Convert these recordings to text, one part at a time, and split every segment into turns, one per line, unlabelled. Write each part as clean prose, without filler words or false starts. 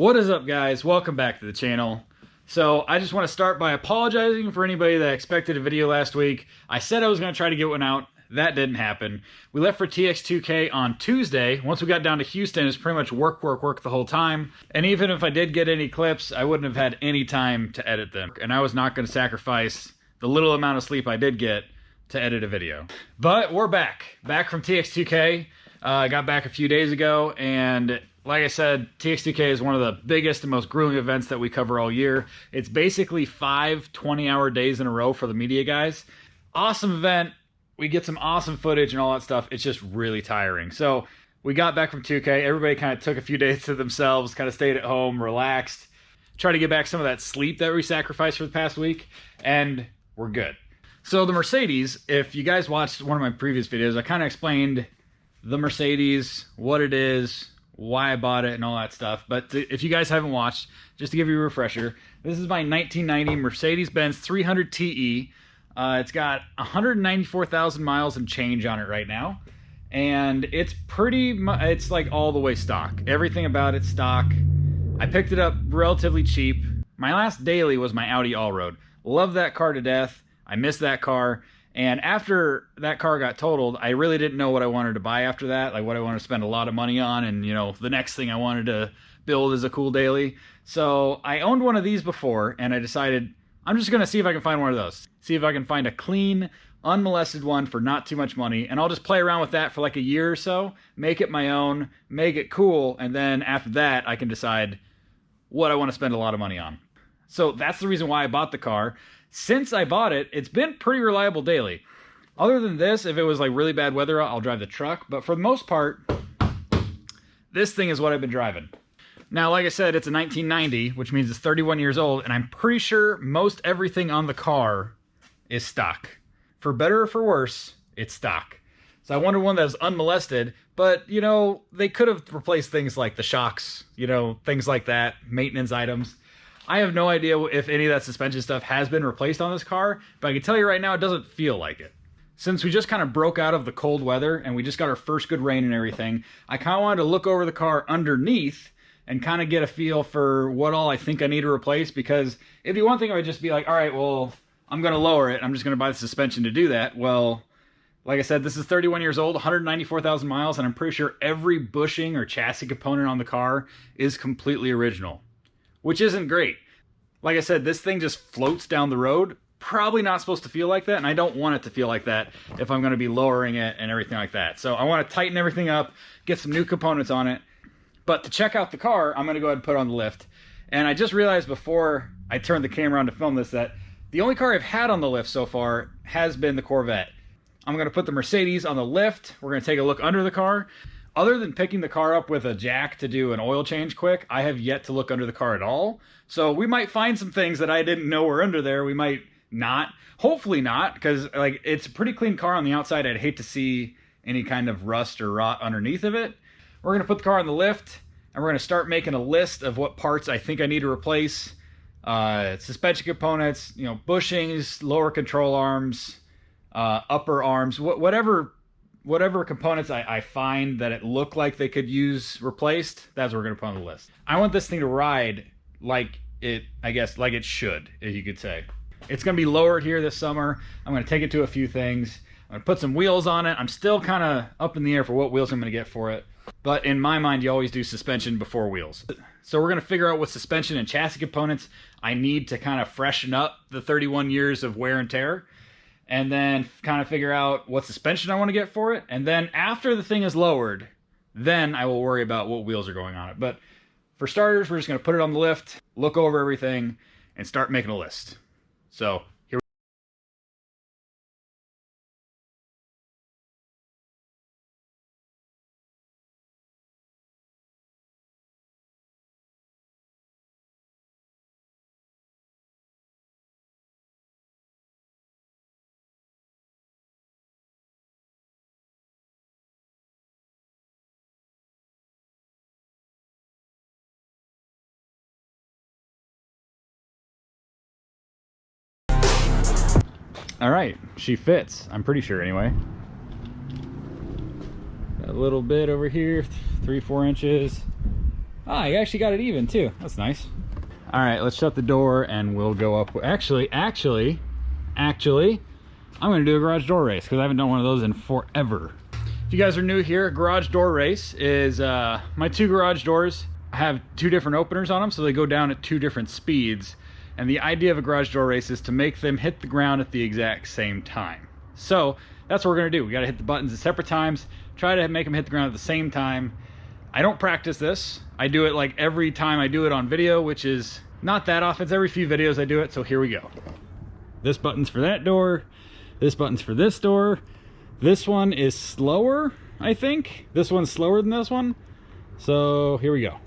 What is up, guys? Welcome back to the channel. So I just want to start by apologizing for anybody that expected a video last week. I said I was going to try to get one out. That didn't happen. We left for TX2K on Tuesday. Once we got down to Houston, it was pretty much work the whole time. And even if I did get any clips, I wouldn't have had any time to edit them. And I was not going to sacrifice the little amount of sleep I did get to edit a video. But we're back from TX2K. I got back a few days ago, and like I said, TX2K is one of the biggest and most grueling events that we cover all year. It's basically 5 20-hour days in a row for the media guys. Awesome event. We get some awesome footage and all that stuff. It's just really tiring. So we got back from 2K. Everybody kind of took a few days to themselves, kind of stayed at home, relaxed, tried to get back some of that sleep that we sacrificed for the past week, and we're good. So the Mercedes, if you guys watched one of my previous videos, I kind of explained the Mercedes, what it is, why I bought it, and all that stuff. But if you guys haven't watched, just to give you a refresher, this is my 1990 Mercedes-Benz 300 TE. It's got 194,000 miles and change on it right now, and it's it's like all the way stock. Everything about it's stock. I picked it up relatively cheap. My last daily was my Audi Allroad. Love that car to death. I miss that car. And after that car got totaled, I really didn't know what I wanted to buy after that, like what I wanted to spend a lot of money on, and you know, the next thing I wanted to build is a cool daily. So I owned one of these before, and I decided I'm just going to see if I can find one of those. See if I can find a clean, unmolested one for not too much money, and I'll just play around with that for like a year or so, make it my own, make it cool, and then after that I can decide what I want to spend a lot of money on. So that's the reason why I bought the car. Since I bought it, it's been pretty reliable daily. Other than this, if it was like really bad weather, I'll drive the truck. But for the most part, this thing is what I've been driving. Now, like I said, it's a 1990, which means it's 31 years old, and I'm pretty sure most everything on the car is stock. For better or for worse, it's stock. So I wanted one that was unmolested, but, you know, they could have replaced things like the shocks, you know, things like that, maintenance items. I have no idea if any of that suspension stuff has been replaced on this car, but I can tell you right now it doesn't feel like it. Since we just kind of broke out of the cold weather and we just got our first good rain and everything, I kind of wanted to look over the car underneath and kind of get a feel for what all I think I need to replace, because it'd be one thing if I'd just be like, all right, well, I'm going to lower it. I'm just going to buy the suspension to do that. Well, like I said, this is 31 years old, 194,000 miles, and I'm pretty sure every bushing or chassis component on the car is completely original, which isn't great. Like I said, this thing just floats down the road. Probably not supposed to feel like that, and I don't want it to feel like that if I'm going to be lowering it and everything like that. So I want to tighten everything up, get some new components on it. But to check out the car, I'm going to go ahead and put it on the lift. And I just realized before I turned the camera on to film this that the only car I've had on the lift so far has been the Corvette. I'm going to put the Mercedes on the lift. We're going to take a look under the car. Other than picking the car up with a jack to do an oil change quick, I have yet to look under the car at all. So we might find some things that I didn't know were under there. We might not. Hopefully not, because like it's a pretty clean car on the outside. I'd hate to see any kind of rust or rot underneath of it. We're going to put the car on the lift, and we're going to start making a list of what parts I think I need to replace. Suspension components, you know, bushings, lower control arms, upper arms, whatever components I find that it look like they could use replaced, that's what we're going to put on the list. I want this thing to ride like it, I guess, like it should, if you could say. It's going to be lowered here this summer. I'm going to take it to a few things. I'm going to put some wheels on it. I'm still kind of up in the air for what wheels I'm going to get for it. But in my mind, you always do suspension before wheels. So we're going to figure out what suspension and chassis components I need to kind of freshen up the 31 years of wear and tear. And then kind of figure out what suspension I want to get for it. And then after the thing is lowered, then I will worry about what wheels are going on it. But for starters, we're just going to put it on the lift, look over everything, and start making a list. So here we All right, she fits. I'm pretty sure anyway. Got a little bit over here, 3-4 inches. Ah, you actually got it even too. That's nice. All right, let's shut the door and we'll go up. Actually, I'm gonna do a garage door race because I haven't done one of those in forever. If you guys are new here, a garage door race is my two garage doors have two different openers on them, so they go down at two different speeds. And the idea of a garage door race is to make them hit the ground at the exact same time. So that's what we're gonna do. We gotta hit the buttons at separate times, try to make them hit the ground at the same time. I don't practice this. I do it like every time I do it on video, which is not that often. It's every few videos I do it, so here we go. This button's for that door. This button's for this door. This one is slower, I think. This one's slower than this one. So here we go.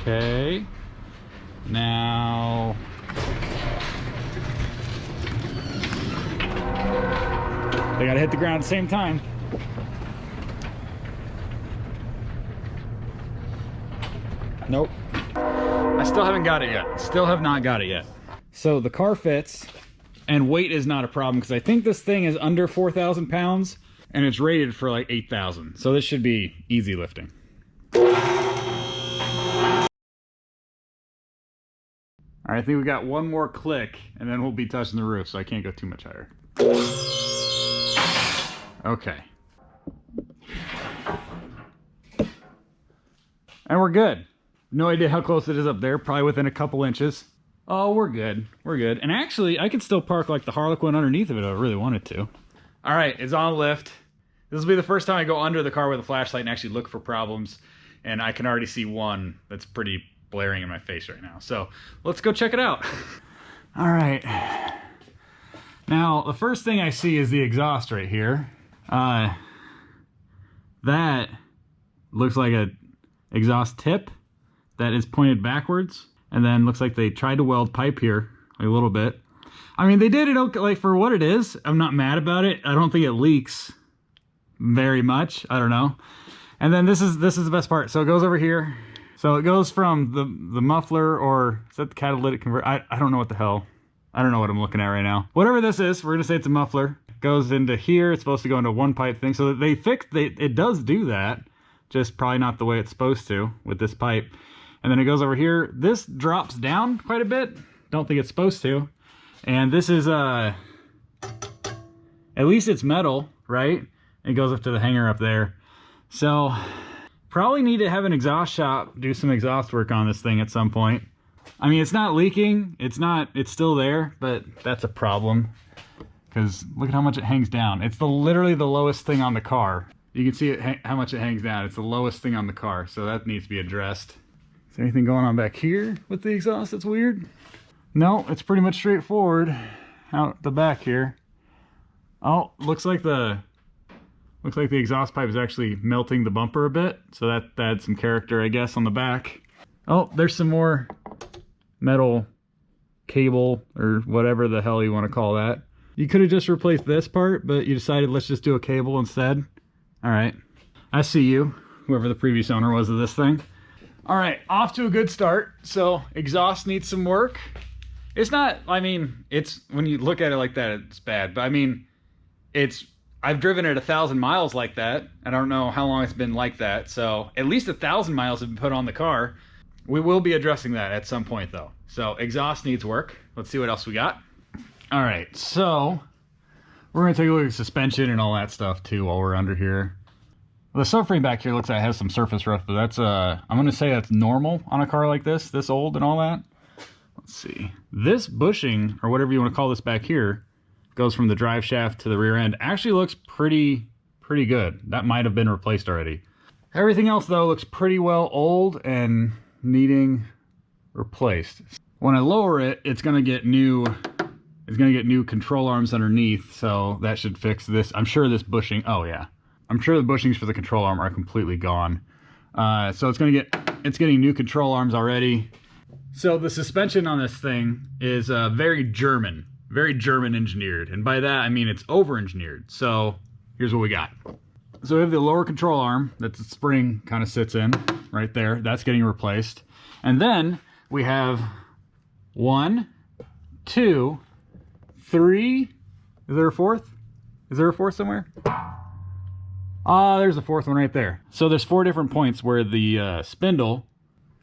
Okay. Now... they gotta hit the ground at the same time. Nope. I still haven't got it yet. Still have not got it yet. So the car fits, and weight is not a problem because I think this thing is under 4,000 pounds and it's rated for like 8,000. So this should be easy lifting. All right, I think we got one more click and then we'll be touching the roof, so I can't go too much higher. Okay. And we're good. No idea how close it is up there, probably within a couple inches. Oh, we're good. We're good. And actually, I could still park like the Harlequin underneath of it if I really wanted to. All right, it's on lift. This will be the first time I go under the car with a flashlight and actually look for problems. And I can already see one that's pretty blaring in my face right now. So let's go check it out. All right. Now, the first thing I see is the exhaust right here. That looks like a exhaust tip that is pointed backwards, and then looks like they tried to weld pipe here a little bit. I mean, they did it okay, like for what it is. I'm not mad about it. I don't think it leaks very much. I don't know. And then this is the best part. So it goes over here. So it goes from the muffler, or is that the catalytic converter? I don't know what the hell. I don't know what I'm looking at right now. Whatever this is, we're gonna say it's a muffler. Goes into here. It's supposed to go into one pipe thing. So they fixed it does do that, just probably not the way it's supposed to with this pipe. And then it goes over here. This drops down quite a bit. Don't think it's supposed to. And this is at least it's metal, right? It goes up to the hanger up there. So probably need to have an exhaust shop do some exhaust work on this thing at some point. I mean, it's not leaking. It's still there, but that's a problem. Because look at how much it hangs down. It's literally the lowest thing on the car. You can see it, how much it hangs down. It's the lowest thing on the car, so that needs to be addressed. Is there anything going on back here with the exhaust that's weird? No, it's pretty much straightforward out the back here. Oh, looks like the exhaust pipe is actually melting the bumper a bit, so that adds some character, I guess, on the back. Oh, there's some more metal cable or whatever the hell you want to call that. You could have just replaced this part, but you decided let's just do a cable instead. All right, I see you, whoever the previous owner was of this thing. All right, off to a good start. So exhaust needs some work. It's not, I mean, it's, when you look at it like that, it's bad. But I mean, I've driven it 1,000 miles like that. I don't know how long it's been like that. So at least 1,000 miles have been put on the car. We will be addressing that at some point though. So exhaust needs work. Let's see what else we got. All right, so we're gonna take a look at suspension and all that stuff too while we're under here. The subframe back here looks like it has some surface rust, but that's I'm gonna say that's normal on a car like this old and all that. Let's see. This bushing, or whatever you want to call this back here, goes from the drive shaft to the rear end. Actually looks pretty good. That might have been replaced already. Everything else though looks pretty well old and needing replaced. When I lower it, it's gonna get new control arms underneath, so that should fix this. I'm sure this bushing, oh yeah. I'm sure the bushings for the control arm are completely gone. So it's getting new control arms already. So the suspension on this thing is very German engineered. And by that, I mean it's over-engineered. So here's what we got. So we have the lower control arm that the spring kind of sits in right there. That's getting replaced. And then we have 1, 2, 3. Is there a fourth? Is there a fourth somewhere? There's the fourth one right there. So there's 4 different points where the spindle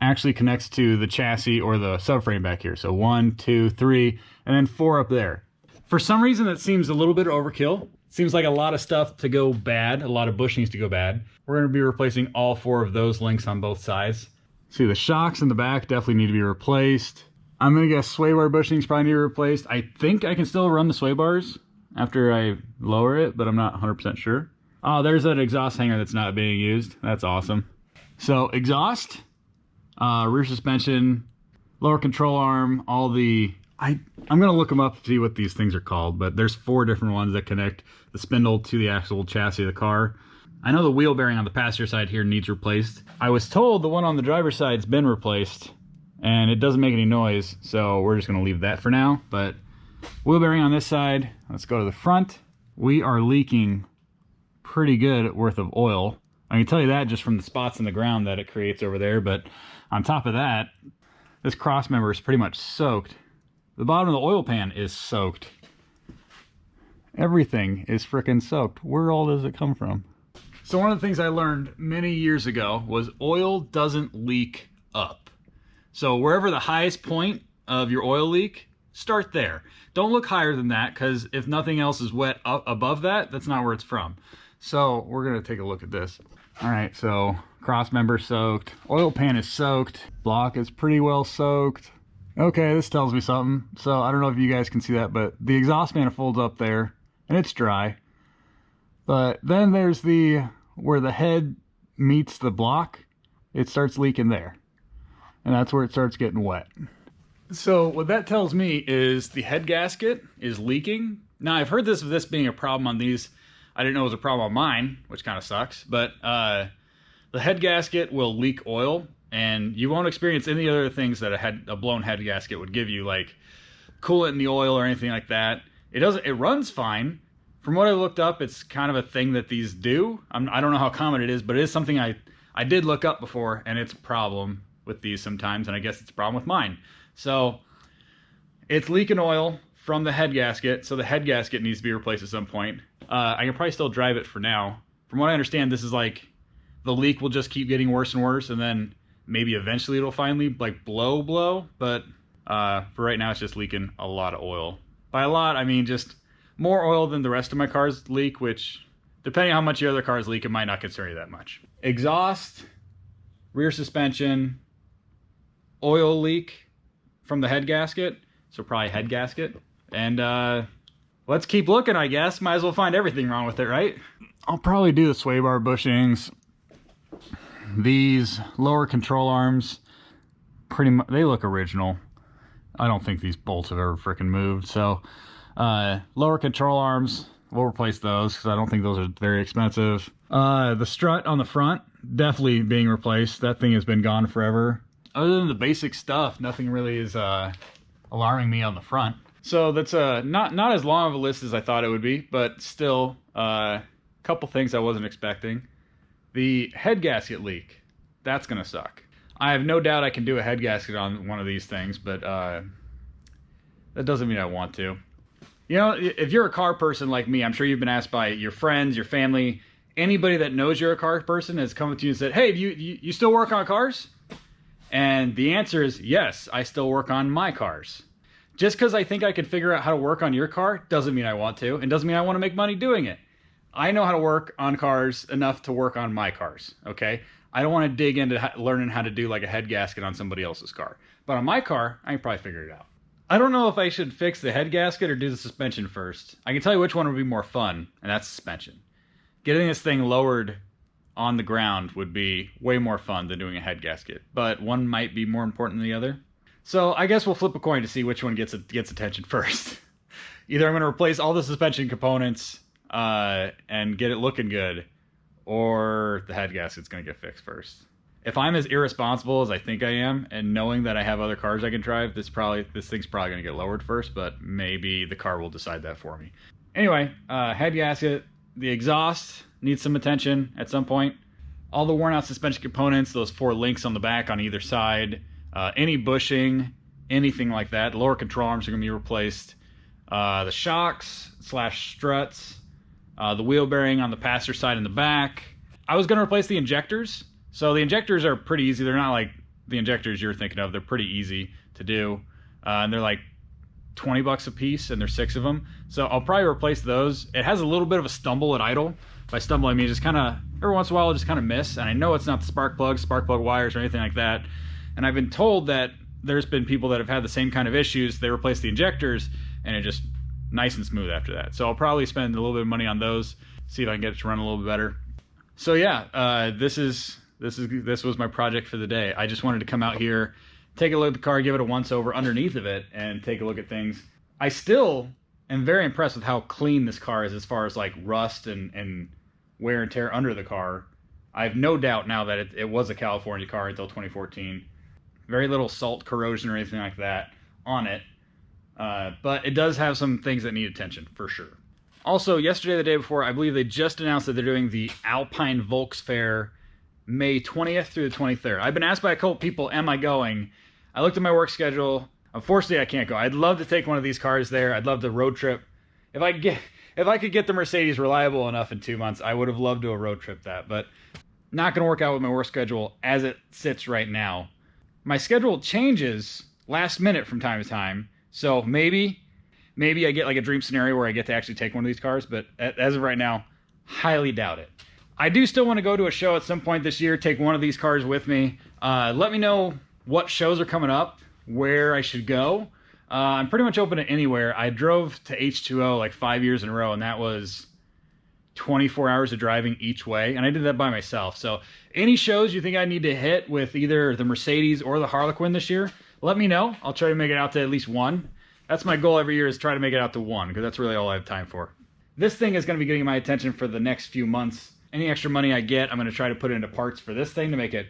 actually connects to the chassis or the subframe back here. So 1, 2, 3, and then 4 up there. For some reason, that seems a little bit overkill. Seems like a lot of stuff to go bad, a lot of bushings to go bad. We're going to be replacing all 4 of those links on both sides. See, the shocks in the back definitely need to be replaced. I'm going to guess sway bar bushings probably need to be replaced. I think I can still run the sway bars after I lower it, but I'm not 100% sure. Oh, there's that exhaust hanger that's not being used. That's awesome. So exhaust, rear suspension, lower control arm, all the... I'm going to look them up to see what these things are called, but there's 4 different ones that connect the spindle to the actual chassis of the car. I know the wheel bearing on the passenger side here needs replaced. I was told the one on the driver's side's been replaced, and it doesn't make any noise, so we're just going to leave that for now. But wheel bearing on this side, let's go to the front. We are leaking pretty good worth of oil. I can tell you that just from the spots in the ground that it creates over there, but on top of that, this cross member is pretty much soaked. The bottom of the oil pan is soaked. Everything is frickin' soaked. Where all does it come from? So one of the things I learned many years ago was oil doesn't leak up. So wherever the highest point of your oil leak, start there. Don't look higher than that, because if nothing else is wet up above that, that's not where it's from. So we're gonna take a look at this. All right, so cross member soaked, oil pan is soaked, block is pretty well soaked. Okay, this tells me something. So I don't know if you guys can see that, but the exhaust manifold's up there and it's dry. But then there's where the head meets the block, it starts leaking there. And that's where it starts getting wet. So what that tells me is the head gasket is leaking. Now I've heard this being a problem on these. I didn't know it was a problem on mine, which kind of sucks, but the head gasket will leak oil, and you won't experience any other things that a blown head gasket would give you, like coolant in the oil or anything like that. It runs fine. From what I looked up, it's kind of a thing that these do. I don't know how common it is, but it is something I did look up before, and it's a problem with these sometimes, and I guess it's a problem with mine. So it's leaking oil from the head gasket, so the head gasket needs to be replaced at some point. I can probably still drive it for now. From what I understand, this is like the leak will just keep getting worse and worse, and then maybe eventually it'll finally like blow. But for right now, it's just leaking a lot of oil. By a lot, I mean just more oil than the rest of my cars leak, which depending on how much your other cars leak, it might not concern you that much. Exhaust, rear suspension, oil leak from the head gasket, so probably head gasket. And let's keep looking, I guess. Might as well find everything wrong with it, right? I'll probably do the sway bar bushings. These lower control arms, pretty much, they look original. I don't think these bolts have ever freaking moved. So lower control arms, we'll replace those because I don't think those are very expensive. The strut on the front, definitely being replaced. That thing has been gone forever. Other than the basic stuff, nothing really is alarming me on the front. So that's not as long of a list as I thought it would be, but still a couple things I wasn't expecting. The head gasket leak, that's gonna suck. I have no doubt I can do a head gasket on one of these things, but that doesn't mean I want to. You know, if you're a car person like me, I'm sure you've been asked by your friends, your family, anybody that knows you're a car person has come to you and said, hey, you still work on cars? And the answer is yes, I still work on my cars. Just because I think I can figure out how to work on your car doesn't mean I want to, and doesn't mean I want to make money doing it. I know how to work on cars enough to work on my cars, okay? I don't want to dig into learning how to do like a head gasket on somebody else's car. But on my car, I can probably figure it out. I don't know if I should fix the head gasket or do the suspension first. I can tell you which one would be more fun, and that's suspension. Getting this thing lowered on the ground would be way more fun than doing a head gasket, but one might be more important than the other. So I guess we'll flip a coin to see which one gets attention first. Either I'm going to replace all the suspension components and get it looking good, or the head gasket's going to get fixed first. If I'm as irresponsible as I think I am, and knowing that I have other cars I can drive, this thing's probably going to get lowered first, but maybe the car will decide that for me. Anyway, head gasket, the exhaust needs some attention at some point. All the worn out suspension components, those 4 links on the back on either side, any bushing, anything like that. The lower control arms are going to be replaced. The shocks / struts, the wheel bearing on the passenger side in the back. I was going to replace the injectors. So the injectors are pretty easy. They're not like the injectors you're thinking of. They're pretty easy to do. And they're like 20 bucks a piece, and there's 6 of them. So I'll probably replace those. It has a little bit of a stumble at idle. By stumble, I mean just kind of, every once in a while, I'll just kind of miss. And I know it's not the spark plug wires or anything like that. And I've been told that there's been people that have had the same kind of issues. They replace the injectors, and it just nice and smooth after that. So I'll probably spend a little bit of money on those, see if I can get it to run a little bit better. So yeah, this was my project for the day. I just wanted to come out here, take a look at the car, give it a once over underneath of it, and take a look at things. I still am very impressed with how clean this car is as far as like rust and wear and tear under the car. I have no doubt now that it was a California car until 2014. Very little salt corrosion or anything like that on it. But it does have some things that need attention, for sure. Also, yesterday or the day before, I believe they just announced that they're doing the Alpine Volks Fair May 20th through the 23rd. I've been asked by a couple people, am I going? I looked at my work schedule. Unfortunately, I can't go. I'd love to take one of these cars there. I'd love to road trip. If I could get the Mercedes reliable enough in 2 months, I would have loved to road trip that. But not going to work out with my work schedule as it sits right now. My schedule changes last minute from time to time. So maybe I get like a dream scenario where I get to actually take one of these cars. But as of right now, highly doubt it. I do still want to go to a show at some point this year, take one of these cars with me. Let me know what shows are coming up, where I should go. I'm pretty much open to anywhere. I drove to H2O like 5 years in a row, and that was 24 hours of driving each way, and I did that by myself. So any shows you think I need to hit with either the Mercedes or the Harlequin this year, let me know. I'll try to make it out to at least one. That's my goal every year, is try to make it out to one, because that's really all I have time for. This thing is going to be getting my attention for the next few months. Any extra money I get, I'm going to try to put it into parts for this thing to make it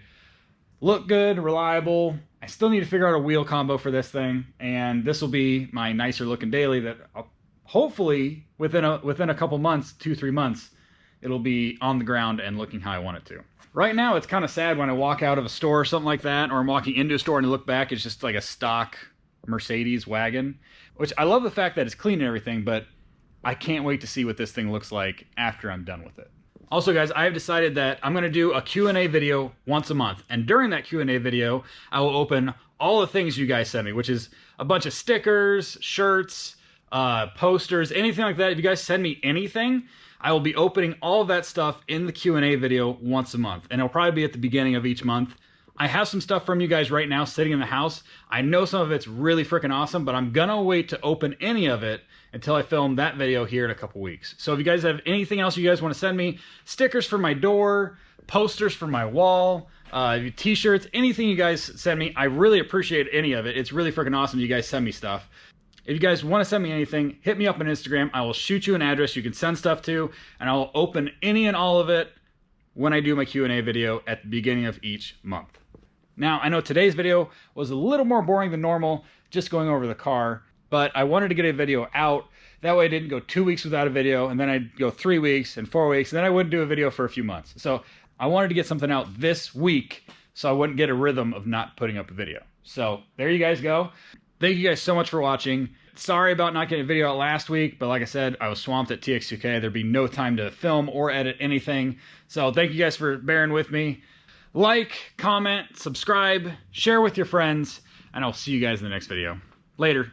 look good, reliable. I still need to figure out a wheel combo for this thing, and this will be my nicer looking daily that I'll, hopefully within a couple months, 2-3 months, it'll be on the ground and looking how I want it to. Right now, it's kind of sad when I walk out of a store or something like that, or I'm walking into a store and I look back, it's just like a stock Mercedes wagon, which I love the fact that it's clean and everything, but I can't wait to see what this thing looks like after I'm done with it. Also, guys, I have decided that I'm going to do a Q&A video once a month. And during that Q&A video, I will open all the things you guys send me, which is a bunch of stickers, shirts, posters, anything like that. If you guys send me anything, I will be opening all of that stuff in the Q&A video once a month. And it'll probably be at the beginning of each month. I have some stuff from you guys right now sitting in the house. I know some of it's really freaking awesome, but I'm going to wait to open any of it until I film that video here in a couple weeks. So if you guys have anything else you guys want to send me, stickers for my door, posters for my wall, t-shirts, anything you guys send me, I really appreciate any of it. It's really freaking awesome you guys send me stuff. If you guys want to send me anything, hit me up on Instagram. I will shoot you an address you can send stuff to, and I'll open any and all of it when I do my Q&A video at the beginning of each month. Now, I know today's video was a little more boring than normal, just going over the car, but I wanted to get a video out. That way I didn't go 2 weeks without a video, and then I'd go 3 weeks and 4 weeks, and then I wouldn't do a video for a few months. So I wanted to get something out this week so I wouldn't get a rhythm of not putting up a video. So there you guys go. Thank you guys so much for watching. Sorry about not getting a video out last week, but like I said, I was swamped at TX2K. There'd be no time to film or edit anything. So thank you guys for bearing with me. Like, comment, subscribe, share with your friends, and I'll see you guys in the next video. Later.